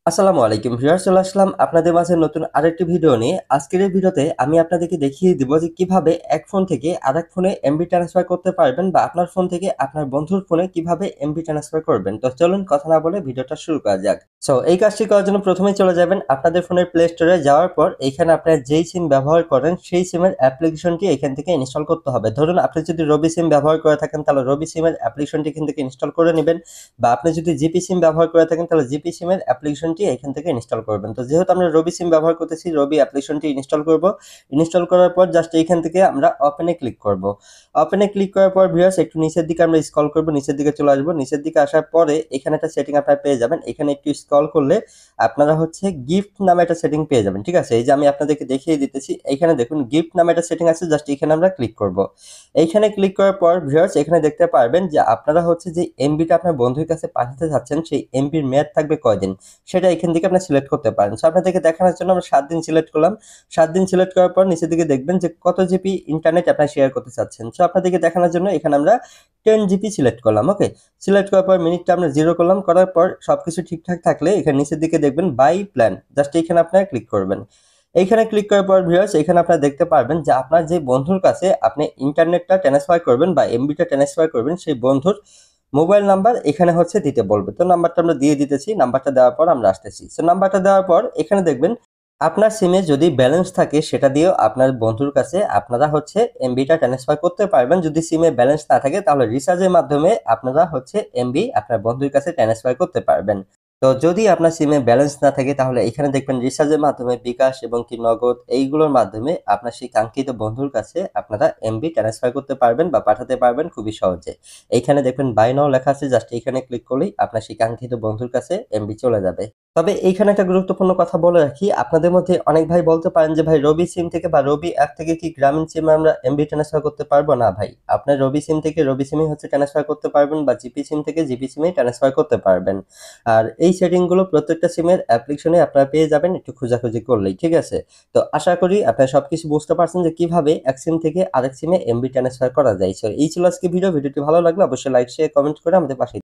আসসালামু আলাইকুম ভিউয়ার্স, চলে আসলাম আপনাদের মাঝে নতুন আরেকটি ভিডিও নিয়ে। আজকের এই ভিডিওতে আমি আপনাদেরকে দেখিয়ে দিব যে কিভাবে এক ফোন থেকে আরেক ফোনে এমবি ট্রান্সফার করতে পারবেন বা আপনার ফোন থেকে আপনার বন্ধুর ফোনে কিভাবে এমবি ট্রান্সফার করবেন। তো চলুন কথা না বলে ভিডিওটা শুরু করা যাক। সো এই কাজটি করার জন্য প্রথমেই চলে যাবেন আপনাদের ফোনের প্লে স্টোরে। যাওয়ার পর এখানে আপনার যেই সিম ব্যবহার করেন সেই সিমের অ্যাপ্লিকেশনটি এখান থেকে ইনস্টল করতে হবে। ধরুন আপনি যদি রবি সিম ব্যবহার করে থাকেন তাহলে রবি সিমের অ্যাপ্লিকেশনটি এখান থেকে ইনস্টল করে নেবেন, বা আপনি যদি জিপি সিম ব্যবহার করে থাকেন তাহলে জিপি সিমের অ্যাপ্লিকেশনটি এখান থেকে ইনস্টল করবেন। তো যেহেতু আমরা রবি সিম ব্যবহার করতেছি, রবি অ্যাপ্লিকেশনটি ইনস্টল করব। ইনস্টল করার পর জাস্ট এইখান থেকে আমরা ওপেনে ক্লিক করব। ওপেনে ক্লিক করার পর ভিউয়ার্স একটু নিচের দিকে আমরা স্ক্রল করব, নিচের দিকে চলে আসব। নিচের দিকে আসার পরে এখানে একটা সেটিং আপনারা পেয়ে যাবেন। এখানে একটু স্ক্রল করলে আপনারা গিফট নামে একটা সেটিং পেয়ে যাবেন। ঠিক আছে, এই যে আমি আপনাদেরকে দেখিয়ে দিতেছি, এইখানে দেখুন গিফট নামে একটা সেটিং আছে, জাস্ট এখানে আমরা ক্লিক করব। এইখানে ক্লিক করার পর ভিউয়ার্স এখানে দেখতে পারবেন যে আপনারা যে এমবিটা আপনার বন্ধুর কাছে পাঠাতে যাচ্ছেন সেই এমবির মেয়াদ থাকবে কয়দিন, সেটা এখান থেকে আপনি সিলেক্ট করতে পারেন। সো আপনাদেরকে দেখানোর জন্য আমরা 7 দিন সিলেক্ট করলাম। 7 দিন সিলেক্ট করার পর নিচের দিকে দেখবেন যে কত জিবি ইন্টারনেট আপনি শেয়ার করতে চাচ্ছেন। সো আপনাদেরকে দেখানোর জন্য এখানে আমরা 10 জিবি সিলেক্ট করলাম। ওকে, সিলেক্ট করার পর মিনিটটা আমরা 0 করলাম। করার পর সবকিছু ঠিকঠাক থাকলে এখানে নিচের দিকে দেখবেন বাই প্ল্যান, জাস্ট এইখানে আপনারা ক্লিক করবেন। এইখানে ক্লিক করার পর ভিউয়ার্স এখানে আপনারা দেখতে পারবেন যে আপনার যে বন্ধুর কাছে আপনি ইন্টারনেটটা ট্রান্সফার করবেন বা এমবিটা ট্রান্সফার করবেন সেই বন্ধুর মোবাইল নাম্বার এখানে দিতে বলবে। তো নাম্বারটা আমরা দিয়ে দিতেছি। নাম্বারটা দেওয়ার পর আমরা আসতেছি। সো নাম্বারটা দেওয়ার পর এখানে দেখবেন আপনার সিমে যদি ব্যালেন্স থাকে সেটা দিয়েও আপনার বন্ধুর কাছে আপনারা এমবিটা ট্রান্সফার করতে পারবেন। যদি সিমে ব্যালেন্স না থাকে তাহলে রিচার্জের মাধ্যমে আপনারা এমবি আপনার বন্ধুর কাছে ট্রান্সফার করতে পারবেন। তো যদি আপনার সিমে ব্যালেন্স না থাকে তাহলে এখানে দেখবেন রিচার্জের মাধ্যমে বিকাশ এবং কি নগদ এইগুলোর মাধ্যমে আপনার সেই কাঙ্ক্ষিত বন্ধুর কাছে আপনারা এমবি ট্রান্সফার করতে পারবেন বা পাঠাতে পারবেন খুবই সহজে। এইখানে দেখবেন বাই নাও লেখা আছে, জাস্ট এইখানে ক্লিক করলেই আপনার সেই কাঙ্ক্ষিত বন্ধুর কাছে এমবি চলে যাবে। তবে এইখানে একটা গুরুত্বপূর্ণ কথা বলে রাখি, আপনাদের মধ্যে অনেক ভাই বলতে পারেন যে ভাই রবি সিম থেকে বা রবি অ্যাপ থেকে কি গ্রামীণ সিমে আমরা এমবি ট্রান্সফার করতে পারবো? না ভাই, আপনার রবি সিম থেকে রবি সিমই ট্রান্সফার করতে পারবেন বা জিপি সিম থেকে জিপি সিমেই ট্রান্সফার করতে পারবেন। আর এই সেটিং গুলো প্রত্যেকটা সিমের অ্যাপ্লিকেশনে আপনারা পেয়ে যাবেন একটু খোঁজাখুঁজি করলেই। ঠিক আছে, তো আশা করি আপনারা সবকিছু বুঝতে পারছেন যে কিভাবে এক সিম থেকে আরেক সিমে এমবি ট্রান্সফার করা যায়। সো এই ছিল আজকে ভিডিওটি ভালো লাগলে অবশ্যই লাইক শেয়ার কমেন্ট করে আমাদের পাশে